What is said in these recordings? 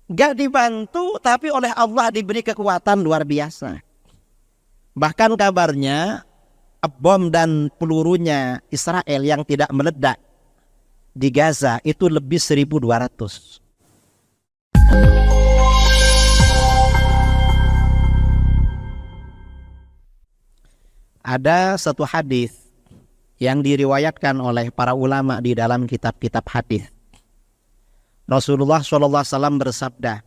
Gak dibantu, tapi oleh Allah diberi kekuatan luar biasa. Bahkan kabarnya bom dan pelurunya Israel yang tidak meledak di Gaza itu lebih 1.200. Ada satu hadis yang diriwayatkan oleh para ulama di dalam kitab-kitab hadis. Rasulullah SAW bersabda,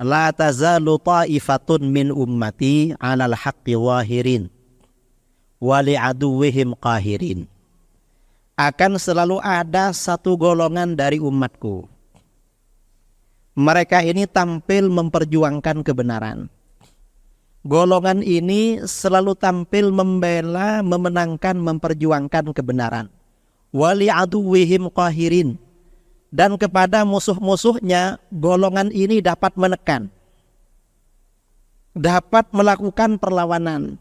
"La tazalu ta'ifatun min ummati 'alal haqqi wahirin wa li'aduwwihim qahirin." Akan selalu ada satu golongan dari umatku. Mereka ini tampil memperjuangkan kebenaran. Golongan ini selalu tampil membela, memenangkan, memperjuangkan kebenaran. Wa li'aduwwihim qahirin. Dan kepada musuh-musuhnya, golongan ini dapat menekan, dapat melakukan perlawanan.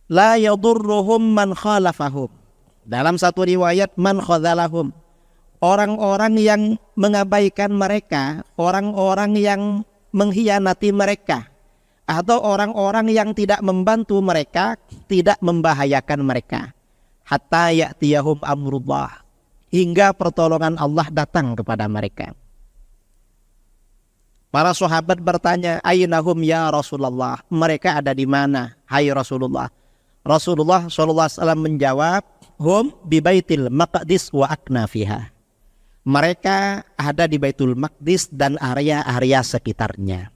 La yadurruhum man khalafahum. Dalam satu riwayat, man khadhalahum. Orang-orang yang mengabaikan mereka, orang-orang yang mengkhianati mereka, atau orang-orang yang tidak membantu mereka, tidak membahayakan mereka. Hatta ya'tiyahum amrullah. Hingga pertolongan Allah datang kepada mereka. Para sahabat bertanya, "Ainahum ya Rasulullah?" Mereka ada di mana, hai Rasulullah? Rasulullah SAW menjawab, "Hum bi Baitil Maqdis wa aknafiha." Mereka ada di Baitul Maqdis dan area-area sekitarnya.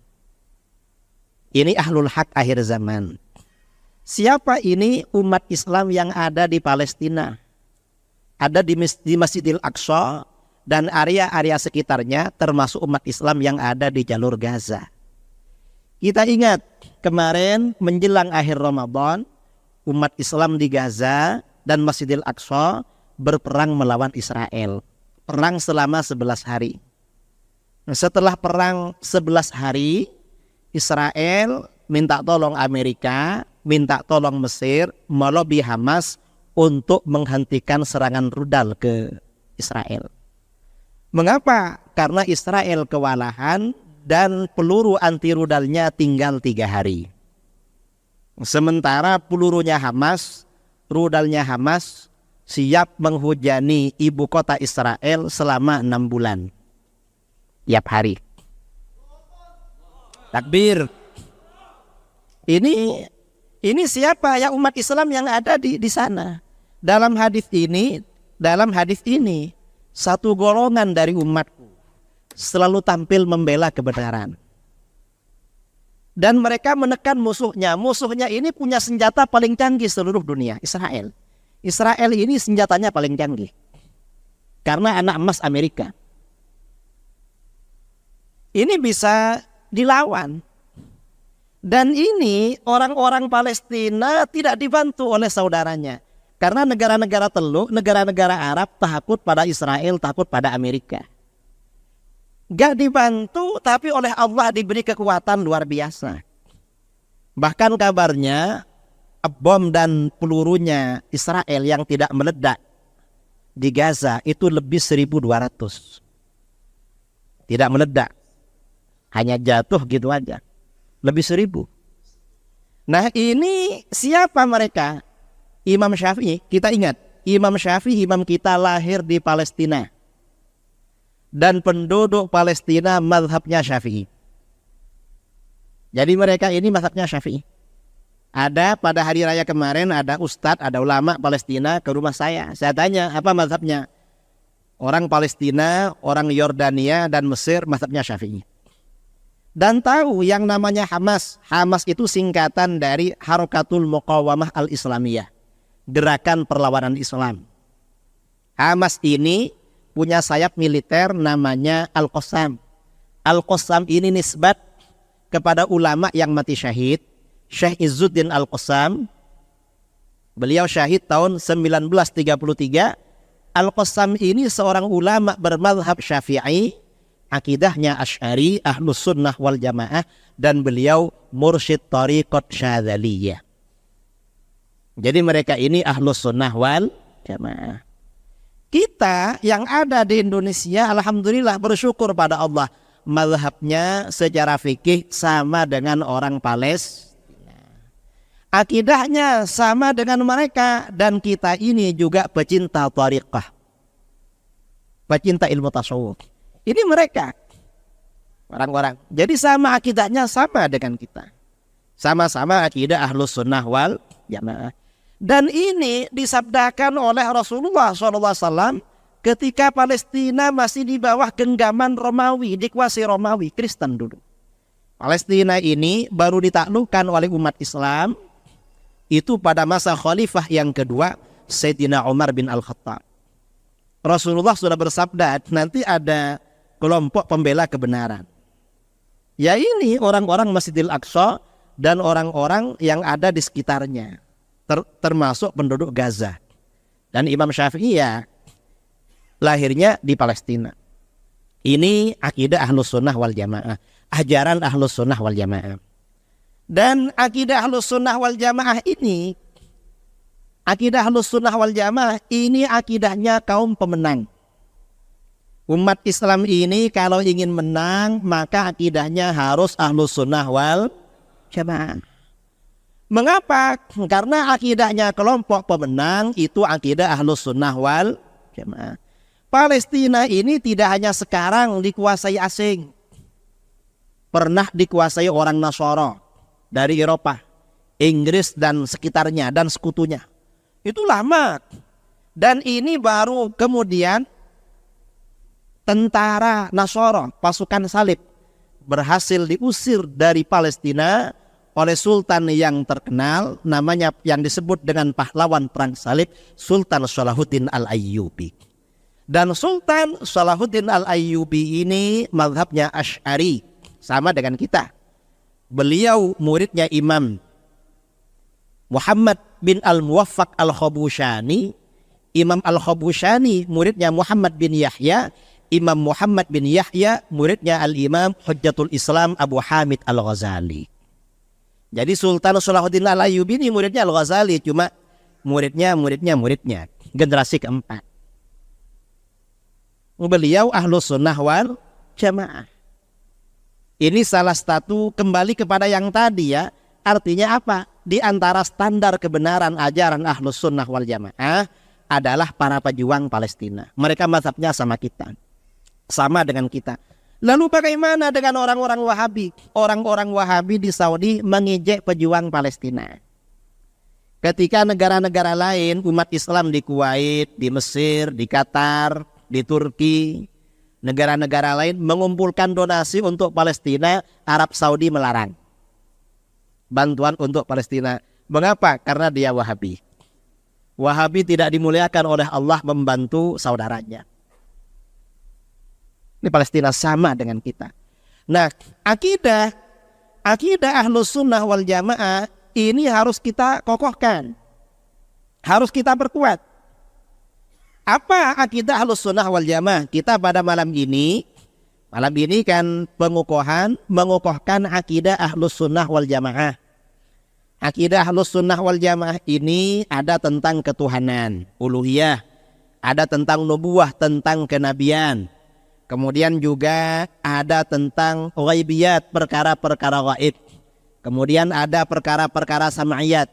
Ini ahlul haq akhir zaman. Siapa ini? Umat Islam yang ada di Palestina, ada di Masjidil Aqsa dan area-area sekitarnya, termasuk umat Islam yang ada di jalur Gaza. Kita ingat kemarin menjelang akhir Ramadan, umat Islam di Gaza dan Masjidil Aqsa berperang melawan Israel. Perang selama 11 hari. Setelah perang 11 hari, Israel minta tolong Amerika, minta tolong Mesir, melobi Hamas untuk menghentikan serangan rudal ke Israel. Mengapa? Karena Israel kewalahan dan peluru anti rudalnya tinggal 3 hari. Sementara pelurunya Hamas, rudalnya Hamas siap menghujani ibu kota Israel selama 6 bulan. Tiap hari. Takbir. Ini siapa ya umat Islam yang ada di sana? Dalam hadis ini satu golongan dari umatku selalu tampil membela kebenaran. Dan mereka menekan musuhnya. Musuhnya ini punya senjata paling canggih seluruh dunia, Israel. Israel ini senjatanya paling canggih. Karena anak emas Amerika. Ini bisa dilawan. Dan ini orang-orang Palestina tidak dibantu oleh saudaranya. Karena negara-negara Teluk, negara-negara Arab takut pada Israel, takut pada Amerika. Gak dibantu, tapi oleh Allah diberi kekuatan luar biasa. Bahkan kabarnya bom dan pelurunya Israel yang tidak meledak di Gaza itu lebih 1.200. Tidak meledak, hanya jatuh gitu aja. Lebih 1.000. Nah ini siapa mereka? Imam Syafi'i. Kita ingat, Imam Syafi'i, imam kita lahir di Palestina. Dan penduduk Palestina mazhabnya Syafi'i. Jadi mereka ini mazhabnya Syafi'i. Ada pada hari raya kemarin, ada ustadz, ada ulama Palestina ke rumah saya. Saya tanya, apa mazhabnya? Orang Palestina, orang Yordania dan Mesir mazhabnya Syafi'i. Dan tahu yang namanya Hamas. Hamas itu singkatan dari Harakatul Muqawamah Al-Islamiyah. Gerakan perlawanan Islam. Hamas ini punya sayap militer namanya Al-Qassam. Al-Qassam ini nisbat kepada ulama yang mati syahid. Syekh Izzuddin Al-Qassam. Beliau syahid tahun 1933. Al-Qassam ini seorang ulama bermadhab Syafi'i. Akidahnya Asy'ari, Ahlus Sunnah wal Jamaah, dan beliau mursyid Thariqat Syadzaliyah. Jadi mereka ini Ahlus Sunnah wal Jamaah. Kita yang ada di Indonesia, alhamdulillah bersyukur pada Allah, mazhabnya secara fikih sama dengan orang Palestina. Akidahnya sama dengan mereka, dan kita ini juga pecinta thariqah, pecinta ilmu tasawuf. Ini mereka orang-orang. Jadi sama akidahnya sama dengan kita. Sama-sama akidah Ahlus Sunnah wal Jamaah. Dan ini disabdakan oleh Rasulullah SAW ketika Palestina masih di bawah genggaman Romawi, dikuasai Romawi, Kristen dulu. Palestina ini baru ditaklukkan oleh umat Islam itu pada masa khalifah yang kedua, Sayyidina Umar bin Al-Khattab. Rasulullah sudah bersabda, nanti ada kelompok pembela kebenaran. Ya ini orang-orang Masjidil Aqsa dan orang-orang yang ada di sekitarnya. Termasuk penduduk Gaza. Dan Imam Syafi'i ya lahirnya di Palestina. Ini akidah Ahlus Sunnah wal Jamaah, ajaran Ahlus Sunnah wal Jamaah. Dan akidah Ahlus Sunnah wal Jamaah ini, akidah Ahlus Sunnah wal Jamaah ini akidahnya kaum pemenang. Umat Islam ini kalau ingin menang maka akidahnya harus Ahlus Sunnah wal Jamaah. Mengapa? Karena akidahnya kelompok pemenang itu akidah Ahlus Sunnah wal Jamaah. Palestina ini tidak hanya sekarang dikuasai asing. Pernah dikuasai orang Nasara dari Eropa, Inggris dan sekitarnya dan sekutunya. Itu lama. Dan ini baru kemudian tentara Nasara, pasukan salib berhasil diusir dari Palestina oleh sultan yang terkenal, namanya yang disebut dengan pahlawan perang salib, Sultan Salahuddin Al-Ayyubi. Dan Sultan Salahuddin Al-Ayyubi ini mazhabnya Asy'ari, sama dengan kita. Beliau muridnya Imam Muhammad bin Al-Muwaffaq Al-Khabushani. Imam Al-Khabushani muridnya Muhammad bin Yahya. Imam Muhammad bin Yahya muridnya Al-Imam Hujjatul Islam Abu Hamid Al-Ghazali. Jadi Sultan Salahuddin Al-Ayyubi ini muridnya Al-Ghazali, cuma muridnya generasi keempat. Beliau Ahlus Sunnah wal Jamaah. Ini salah satu kembali kepada yang tadi ya. Artinya apa? Di antara standar kebenaran ajaran Ahlus Sunnah wal Jamaah adalah para pejuang Palestina. Mereka mazhabnya sama kita, sama dengan kita. Lalu bagaimana dengan orang-orang Wahabi? Orang-orang Wahabi di Saudi mengejek pejuang Palestina. Ketika negara-negara lain, umat Islam di Kuwait, di Mesir, di Qatar, di Turki, negara-negara lain mengumpulkan donasi untuk Palestina, Arab Saudi melarang bantuan untuk Palestina. Mengapa? Karena dia Wahabi. Wahabi tidak dimuliakan oleh Allah membantu saudaranya. Ini Palestina sama dengan kita. Nah, akidah Ahlus Sunnah wal Jamaah ini harus kita kokohkan, harus kita perkuat. Apa akidah Ahlus Sunnah wal Jamaah? Kita pada malam ini kan mengukuhkan akidah Ahlus Sunnah wal Jamaah. Akidah Ahlus Sunnah wal Jamaah ini ada tentang ketuhanan, uluhiyah, ada tentang nubuwah, tentang kenabian. Kemudian juga ada tentang ghaibiyat, perkara-perkara gaib. Kemudian ada perkara-perkara sam'iyat,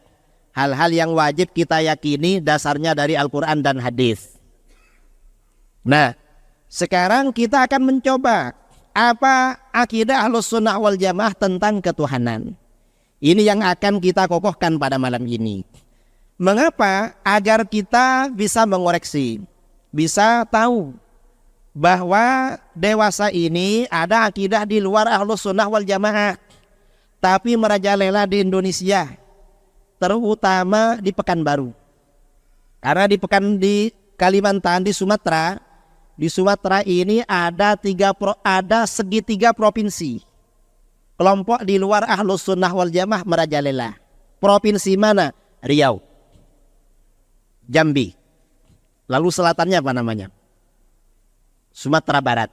hal-hal yang wajib kita yakini dasarnya dari Al-Quran dan hadis. Nah, sekarang kita akan mencoba apa akidah Ahlus Sunnah wal Jamaah tentang ketuhanan. Ini yang akan kita kokohkan pada malam ini. Mengapa? Agar kita bisa mengoreksi, bisa tahu bahwa dewasa ini ada akidah di luar Ahlus Sunnah wal Jamaah, tapi merajalela di Indonesia, terutama di Pekanbaru. Karena di Kalimantan, di Sumatera ini ada segitiga provinsi. Kelompok di luar Ahlus Sunnah wal Jamaah merajalela. Provinsi mana? Riau, Jambi. Lalu selatannya apa namanya? Sumatera Barat.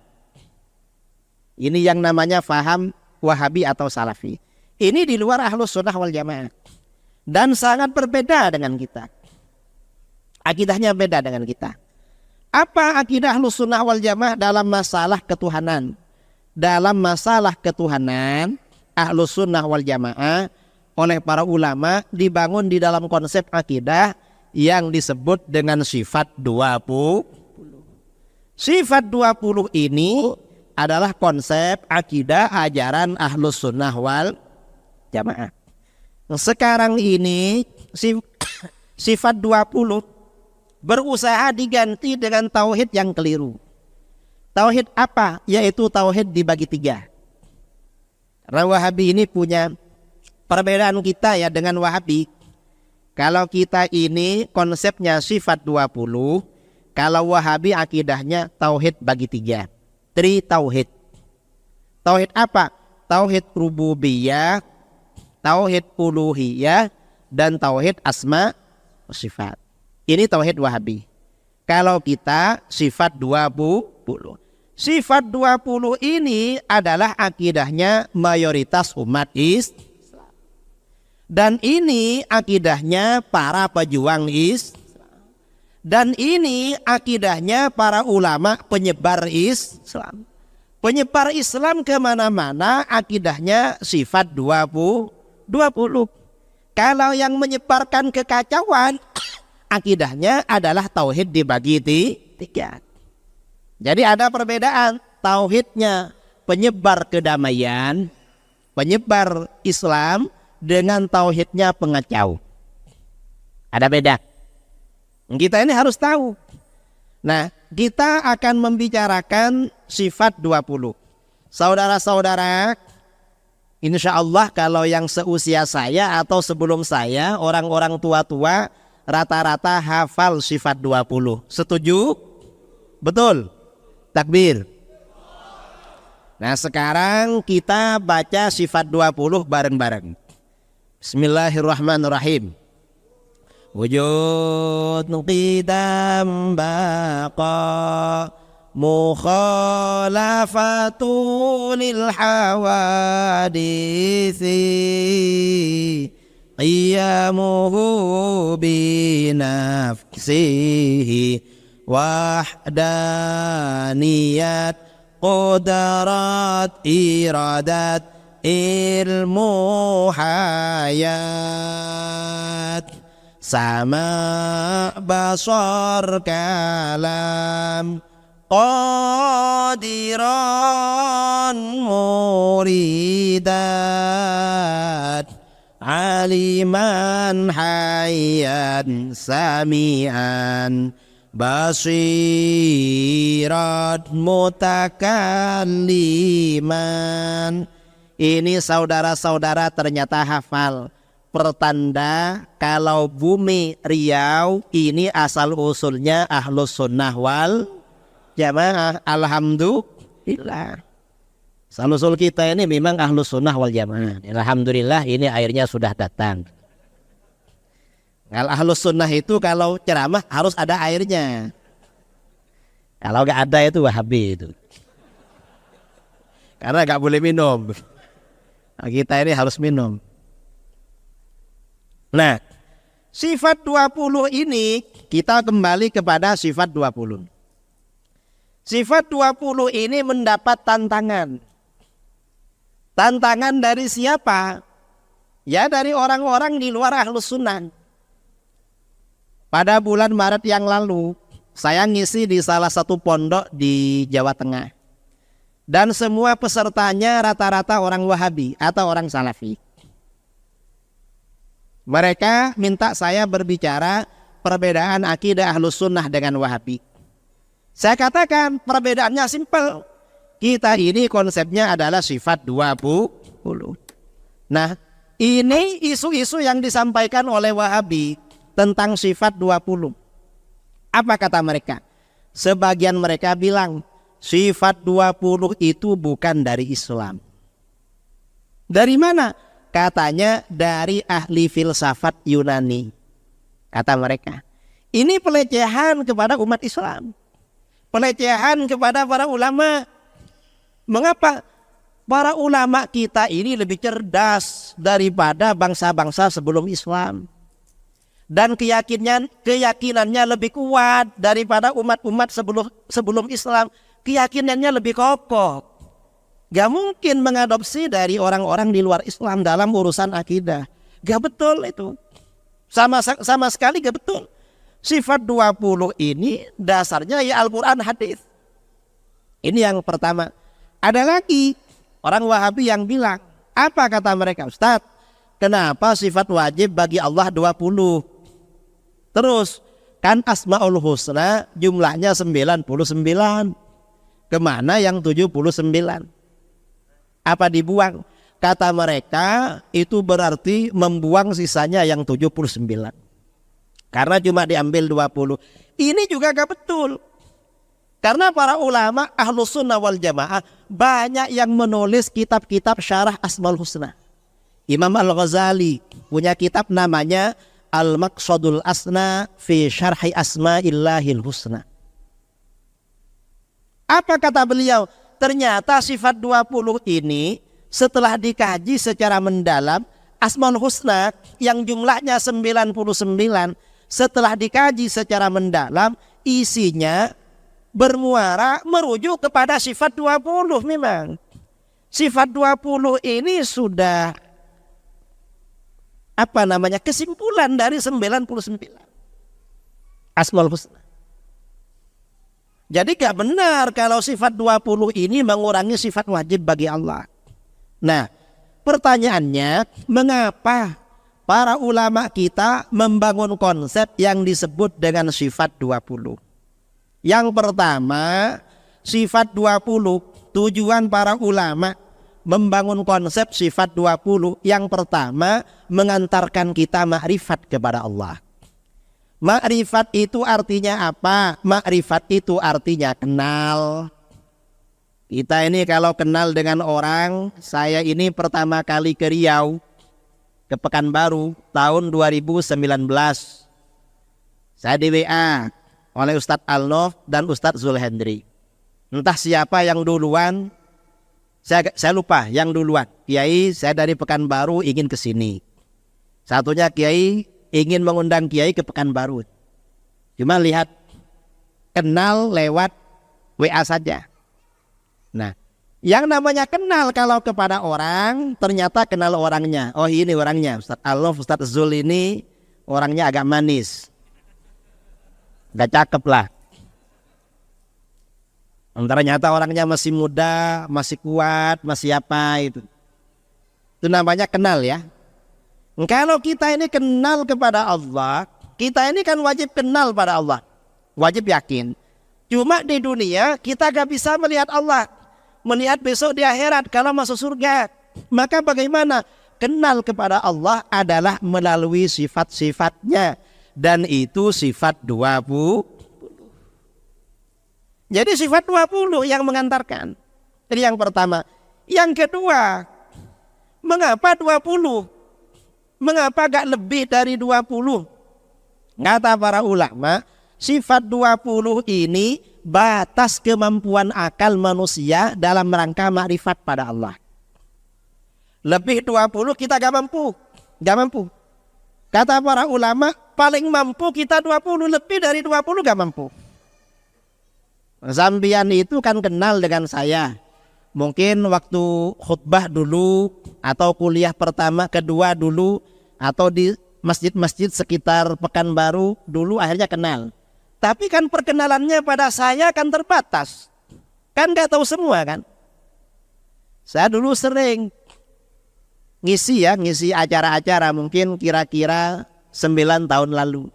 Ini yang namanya faham Wahabi atau Salafi. Ini di luar Ahlus Sunnah wal Jamaah. Dan sangat berbeda dengan kita. Akidahnya beda dengan kita. Apa akidah Ahlus Sunnah wal Jamaah dalam masalah ketuhanan? Dalam masalah ketuhanan, Ahlus Sunnah wal Jamaah oleh para ulama dibangun di dalam konsep akidah yang disebut dengan sifat 20. Sifat 20 ini adalah konsep akidah ajaran Ahlus Sunnah wal Jamaah. Sekarang ini sifat 20 berusaha diganti dengan tauhid yang keliru. Tauhid apa? Yaitu tauhid dibagi 3. Karena Wahabi ini punya perbedaan kita ya dengan Wahabi. Kalau kita ini konsepnya sifat 20, kalau Wahabi akidahnya tauhid bagi 3. Tauhid. Tauhid apa? Tauhid rububiyah, tauhid uluhiyah, dan tauhid asma wa sifat. Ini tauhid Wahabi. Kalau kita sifat 20. Sifat 20 ini adalah akidahnya mayoritas umat Islam. Dan ini akidahnya para pejuang Islam. Dan ini akidahnya para ulama penyebar Islam. Penyebar Islam kemana-mana akidahnya sifat 20. Kalau yang menyebarkan kekacauan, akidahnya adalah tauhid dibagi 3. Jadi ada perbedaan. Tauhidnya penyebar kedamaian, penyebar Islam, dengan tauhidnya pengacau. Ada beda. Kita ini harus tahu. Nah, kita akan membicarakan sifat 20. Saudara-saudara, insya Allah kalau yang seusia saya atau sebelum saya, orang-orang tua-tua rata-rata hafal sifat 20. Setuju? Betul? Takbir. Nah, sekarang kita baca sifat 20 bareng-bareng. Bismillahirrahmanirrahim. Wujud qidam baqa mukhalafatunil hawadisi qiyamuhu binafsihi wahdaniyat qudrat iradat ilmu hayat sama basar kalam qadiran muridat aliman hayyan sami'an basirat mutakalliman. Ini saudara-saudara ternyata hafal. Pertanda kalau bumi Riau ini asal usulnya Ahlus Sunnah wal Jamaah. Alhamdulillah. Asal usul kita ini memang Ahlus Sunnah wal Jamaah. Alhamdulillah ini airnya sudah datang. Kalau Ahlus Sunnah itu kalau ceramah harus ada airnya. Kalau nggak ada itu Wahabi itu. Karena nggak boleh minum. Nah, kita ini harus minum. Nah, sifat 20 ini kita kembali kepada sifat 20. Sifat 20 ini mendapat tantangan. Tantangan dari siapa? Ya dari orang-orang di luar Ahlus Sunnah. Pada bulan Maret yang lalu, saya ngisi di salah satu pondok di Jawa Tengah. Dan semua pesertanya rata-rata orang Wahabi atau orang Salafi. Mereka minta saya berbicara perbedaan akidah Ahlus Sunnah dengan Wahabi. Saya katakan perbedaannya simpel. Kita ini konsepnya adalah sifat 20. Nah, ini isu-isu yang disampaikan oleh Wahabi tentang sifat 20. Apa kata mereka? Sebagian mereka bilang sifat 20 itu bukan dari Islam. Dari mana? Katanya dari ahli filsafat Yunani. Kata mereka. Ini pelecehan kepada umat Islam. Pelecehan kepada para ulama. Mengapa? Para ulama kita ini lebih cerdas daripada bangsa-bangsa sebelum Islam. dan keyakinannya lebih kuat daripada umat-umat sebelum Islam. Keyakinannya lebih kokoh. Gak mungkin mengadopsi dari orang-orang di luar Islam dalam urusan akidah. Gak betul itu. Sama sekali gak betul. Sifat 20 ini dasarnya ya Al-Quran hadis. Ini yang pertama. Ada lagi orang Wahabi yang bilang, apa kata mereka? Ustaz, kenapa sifat wajib bagi Allah 20? Terus kan Asmaul Husna jumlahnya 99. Kemana yang 79? Apa dibuang? Kata mereka itu berarti membuang sisanya yang 79. Karena cuma diambil 20. Ini juga gak betul. Karena para ulama Ahlus Sunnah wal Jamaah banyak yang menulis kitab-kitab syarah Asmaul Husna. Imam Al-Ghazali punya kitab namanya Al-Maqsadul Asna fi Syarhi Asma'illahil Husna. Apa kata beliau? Ternyata sifat 20 ini setelah dikaji secara mendalam, Asmaul Husna yang jumlahnya 99, setelah dikaji secara mendalam, isinya bermuara merujuk kepada sifat 20 memang. Sifat 20 ini sudah kesimpulan dari 99 Asmaul Husna. Jadi gak benar kalau sifat 20 ini mengurangi sifat wajib bagi Allah. Nah, pertanyaannya, mengapa para ulama kita membangun konsep yang disebut dengan sifat 20? Yang pertama, sifat 20, tujuan para ulama membangun konsep sifat 20, yang pertama mengantarkan kita makrifat kepada Allah. Makrifat itu artinya apa? Makrifat itu artinya kenal. Kita ini kalau kenal dengan orang, saya ini pertama kali ke Riau, ke Pekanbaru tahun 2019. Saya di WA oleh Ustadz Al-Nof dan Ustadz Zulhendri. Entah siapa yang duluan, saya lupa yang duluan. Kiai, saya dari Pekanbaru ingin ke sini. Satunya Kiai ingin mengundang Kiai ke Pekanbaru. Cuma lihat, kenal lewat WA saja. Nah, yang namanya kenal kalau kepada orang, ternyata kenal orangnya. Oh, ini orangnya, Ustadz Al-Nof, Ustadz Zul ini orangnya agak manis. Gak cakep lah. Ternyata orangnya masih muda, masih kuat, masih apa itu. Itu namanya kenal ya. Kalau kita ini kenal kepada Allah, kita ini kan wajib kenal pada Allah. Wajib yakin. Cuma di dunia kita gak bisa melihat Allah. Melihat besok di akhirat kalau masuk surga. Maka bagaimana? Kenal kepada Allah adalah melalui sifat-sifatnya. Dan itu sifat 20. Jadi sifat 20 yang mengantarkan. Jadi yang pertama. Yang kedua, mengapa 20? Mengapa gak lebih dari 20? Kata para ulama, sifat 20 ini batas kemampuan akal manusia dalam rangka makrifat pada Allah. Lebih 20 kita gak mampu. Gak mampu. Kata para ulama, paling mampu kita 20, lebih dari 20 gak mampu. Zambian itu kan kenal dengan saya. Mungkin waktu khutbah dulu, atau kuliah pertama, kedua dulu, atau di masjid-masjid sekitar Pekanbaru dulu akhirnya kenal. Tapi kan perkenalannya pada saya kan terbatas. Kan gak tahu semua kan. Saya dulu sering ngisi acara-acara mungkin kira-kira 9 tahun lalu.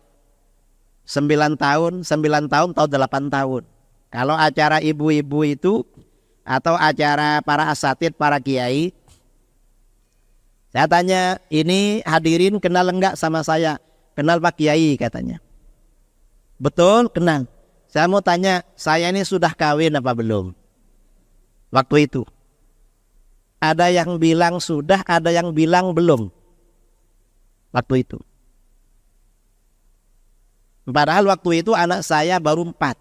9 tahun atau 8 tahun. Kalau acara ibu-ibu itu atau acara para asatid, para kiai, saya tanya, ini hadirin kenal enggak sama saya? Kenal Pak Kiai katanya. Betul, kenal. Saya mau tanya, saya ini sudah kawin apa belum? Waktu itu ada yang bilang sudah, ada yang bilang belum. Waktu itu. Padahal waktu itu anak saya baru 4.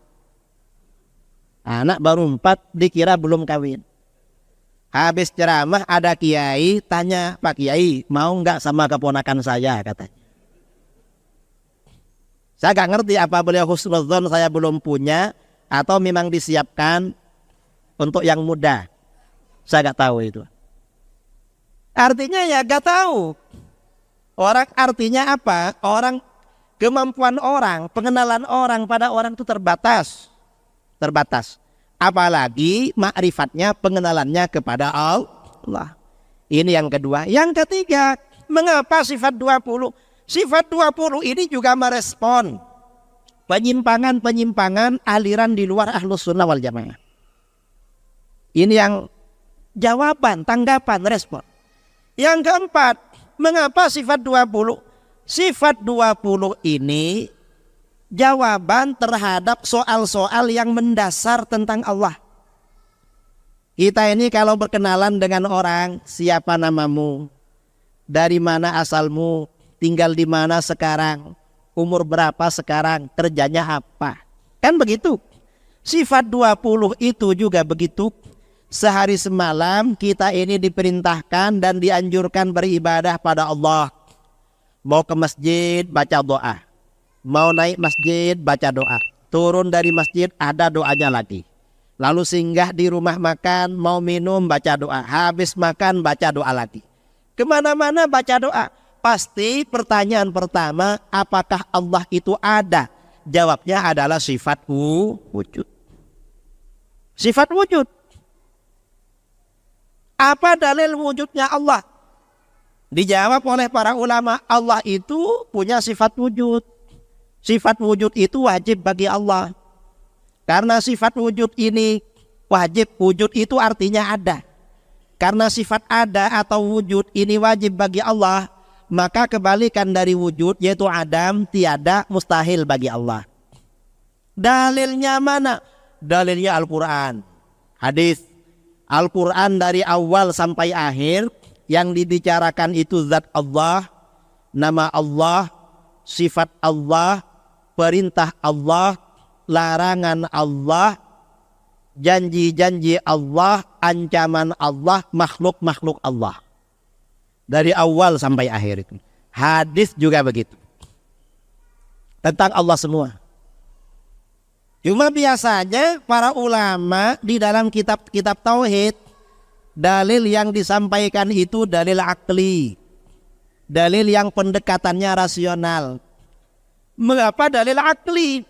Anak baru 4 dikira belum kawin. Habis ceramah ada kiai tanya, Pak Kiai mau enggak sama keponakan saya katanya. Saya gak ngerti apa beliau husnudzon saya belum punya atau memang disiapkan untuk yang muda. Saya gak tahu itu. Artinya ya gak tahu. Orang artinya apa? Orang, kemampuan orang, pengenalan orang pada orang itu terbatas. Terbatas. Apalagi ma'rifatnya, pengenalannya kepada Allah. Ini yang kedua. Yang ketiga, mengapa sifat 20? Sifat 20 ini juga merespon penyimpangan-penyimpangan aliran di luar Ahlus Sunnah wal Jamaah. Ini yang jawaban, tanggapan, respon. Yang keempat, mengapa sifat 20? Sifat 20 ini jawaban terhadap soal-soal yang mendasar tentang Allah. Kita ini kalau berkenalan dengan orang, siapa namamu? Dari mana asalmu? Tinggal di mana sekarang? Umur berapa sekarang? Kerjanya apa? Kan begitu. Sifat 20 itu juga begitu. Sehari semalam kita ini diperintahkan dan dianjurkan beribadah pada Allah. Mau ke masjid, baca doa. Mau naik masjid, baca doa. Turun dari masjid, ada doanya lagi. Lalu singgah di rumah makan, mau minum, baca doa. Habis makan, baca doa lagi. Kemana-mana baca doa. Pasti pertanyaan pertama, apakah Allah itu ada? Jawabnya adalah sifat wujud. Sifat wujud. Apa dalil wujudnya Allah? Dijawab oleh para ulama, Allah itu punya sifat wujud. Sifat wujud itu wajib bagi Allah. Karena sifat wujud ini wajib, wujud itu artinya ada. Karena sifat ada atau wujud ini wajib bagi Allah, maka kebalikan dari wujud yaitu adam, tiada, mustahil bagi Allah. Dalilnya mana? Dalilnya Al-Quran, hadis. Al-Quran dari awal sampai akhir yang dibicarakan itu zat Allah, nama Allah, sifat Allah, perintah Allah, larangan Allah, janji-janji Allah, ancaman Allah, makhluk-makhluk Allah. Dari awal sampai akhir itu. Hadis juga begitu. Tentang Allah semua. Cuma biasanya para ulama di dalam kitab-kitab tauhid, dalil yang disampaikan itu dalil akli. Dalil yang pendekatannya rasional. Mengapa dalil akli?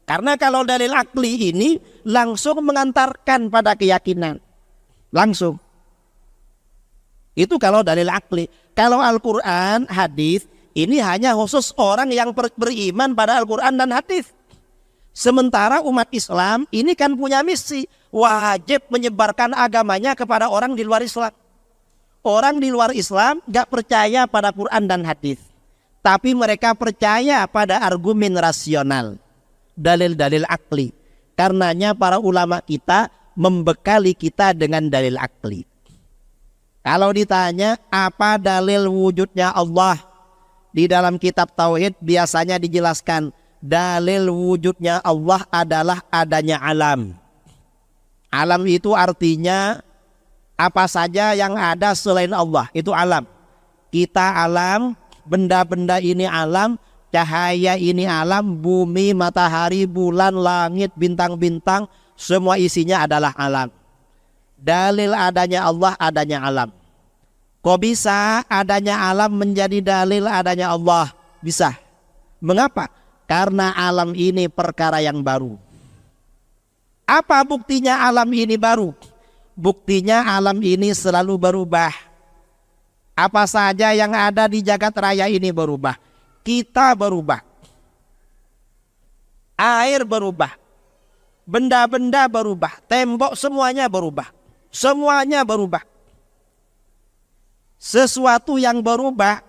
Karena kalau dalil akli ini langsung mengantarkan pada keyakinan. Langsung. Itu kalau dalil akli. Kalau Al-Quran, hadis, ini hanya khusus orang yang beriman pada Al-Quran dan hadis. Sementara umat Islam ini kan punya misi, wajib menyebarkan agamanya kepada orang di luar Islam. Orang di luar Islam gak percaya pada Quran dan hadis, tapi mereka percaya pada argumen rasional, dalil-dalil akli. Karenanya para ulama kita membekali kita dengan dalil akli. Kalau ditanya apa dalil wujudnya Allah, di dalam kitab tauhid biasanya dijelaskan dalil wujudnya Allah adalah adanya alam. Alam itu artinya apa saja yang ada selain Allah, itu alam. Kita alam, benda-benda ini alam, cahaya ini alam, bumi, matahari, bulan, langit, bintang-bintang, semua isinya adalah alam. Dalil adanya Allah, adanya alam. Kok bisa adanya alam menjadi dalil adanya Allah? Bisa. Mengapa? Karena alam ini perkara yang baru. Apa buktinya alam ini baru? Buktinya alam ini selalu berubah. Apa saja yang ada di jagat raya ini berubah. Kita berubah. Air berubah. Benda-benda berubah. Tembok semuanya berubah. Semuanya berubah. Sesuatu yang berubah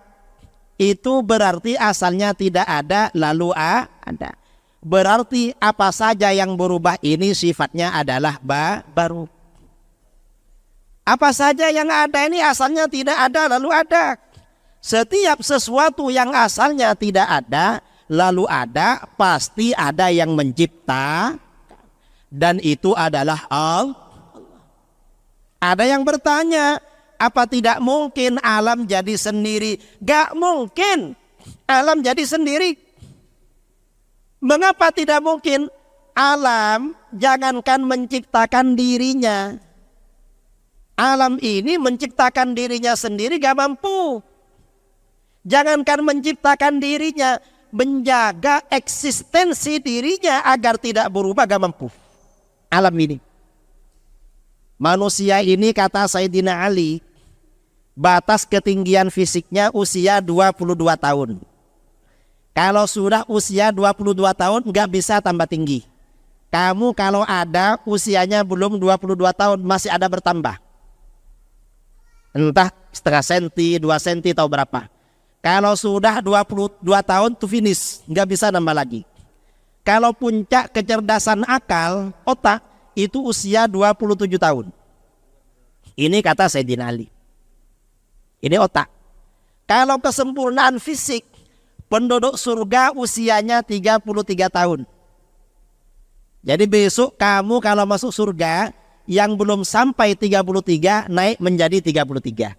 itu berarti asalnya tidak ada lalu ada. Berarti apa saja yang berubah ini sifatnya adalah baru. Apa saja yang ada ini asalnya tidak ada lalu ada. Setiap sesuatu yang asalnya tidak ada lalu ada, pasti ada yang mencipta, dan itu adalah Allah. Ada yang bertanya, apa tidak mungkin alam jadi sendiri? Gak mungkin alam jadi sendiri. Mengapa tidak mungkin? Alam jangankan menciptakan dirinya, alam ini menciptakan dirinya sendiri gak mampu. Jangankan menciptakan dirinya, menjaga eksistensi dirinya agar tidak berubah gak mampu. Alam ini, manusia ini kata Sayyidina Ali, batas ketinggian fisiknya usia 22 tahun. Kalau sudah usia 22 tahun nggak bisa tambah tinggi. Kamu kalau ada usianya belum 22 tahun masih ada bertambah. Entah setengah senti, 2 senti atau berapa. Kalau sudah 22 tahun tuh finish, nggak bisa nambah lagi. Kalau puncak kecerdasan akal, otak itu usia 27 tahun. Ini kata Sayyidina Ali. Ini otak. Kalau kesempurnaan fisik, penduduk surga usianya 33 tahun. Jadi besok kamu kalau masuk surga, yang belum sampai 33 naik menjadi 33.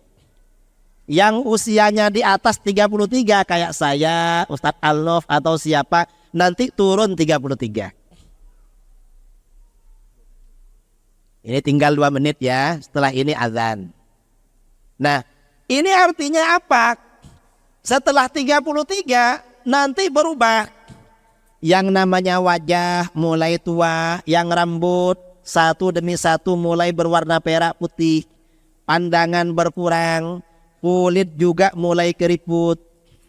Yang usianya di atas 33 kayak saya, Ustadz Al-Nof atau siapa, nanti turun 33. Ini tinggal 2 menit ya, setelah ini azan. Nah, ini artinya apa? Setelah 33 nanti berubah. Yang namanya wajah mulai tua, yang rambut satu demi satu mulai berwarna perak putih, pandangan berkurang, kulit juga mulai keriput,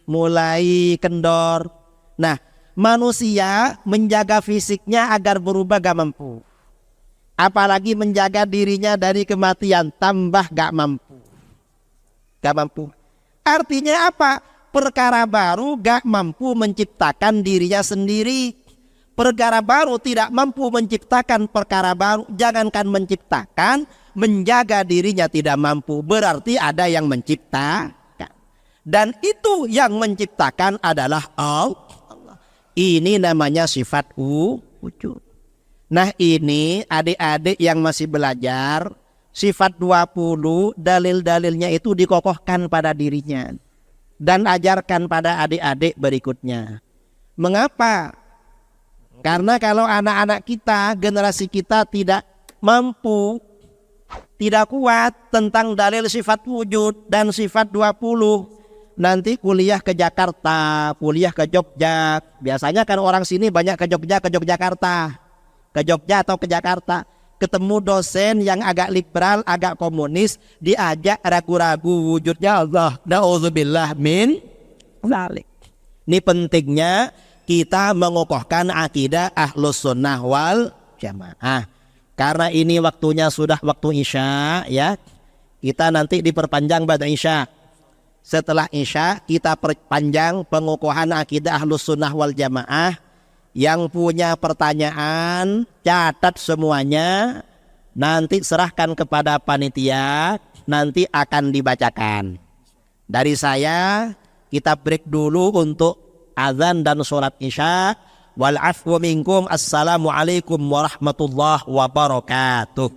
mulai kendor. Nah, manusia menjaga fisiknya agar berubah gak mampu. Apalagi menjaga dirinya dari kematian, tambah gak mampu. Gak mampu. Artinya apa? Perkara baru gak mampu menciptakan dirinya sendiri. Perkara baru tidak mampu menciptakan perkara baru. Jangankan menciptakan, menjaga dirinya tidak mampu. Berarti ada yang menciptakan. Dan itu yang menciptakan adalah Allah. Ini namanya sifat wujud. Nah ini adik-adik yang masih belajar, sifat 20 dalil-dalilnya itu dikokohkan pada dirinya. Dan ajarkan pada adik-adik berikutnya. Mengapa? Karena kalau anak-anak kita, generasi kita tidak mampu, tidak kuat tentang dalil sifat wujud dan sifat 20, nanti kuliah ke Jakarta, kuliah ke Jogja. Biasanya kan orang sini banyak ke Jogja, ke Yogyakarta, ke Jogja atau ke Jakarta. Ketemu dosen yang agak liberal, agak komunis, diajak ragu-ragu wujudnya Allah. Na'udzubillah min dzalik. Ini pentingnya kita mengokohkan akidah Ahlus Sunnah wal Jamaah. Karena ini waktunya sudah waktu Isya ya. Kita nanti diperpanjang pada Isya. Setelah Isya kita perpanjang pengokohan akidah Ahlus Sunnah wal Jamaah. Yang punya pertanyaan catat semuanya, nanti serahkan kepada panitia, nanti akan dibacakan. Dari saya kita break dulu untuk azan dan sholat Isya. Wal afwu minkum. Assalamualaikum warahmatullahi wabarakatuh.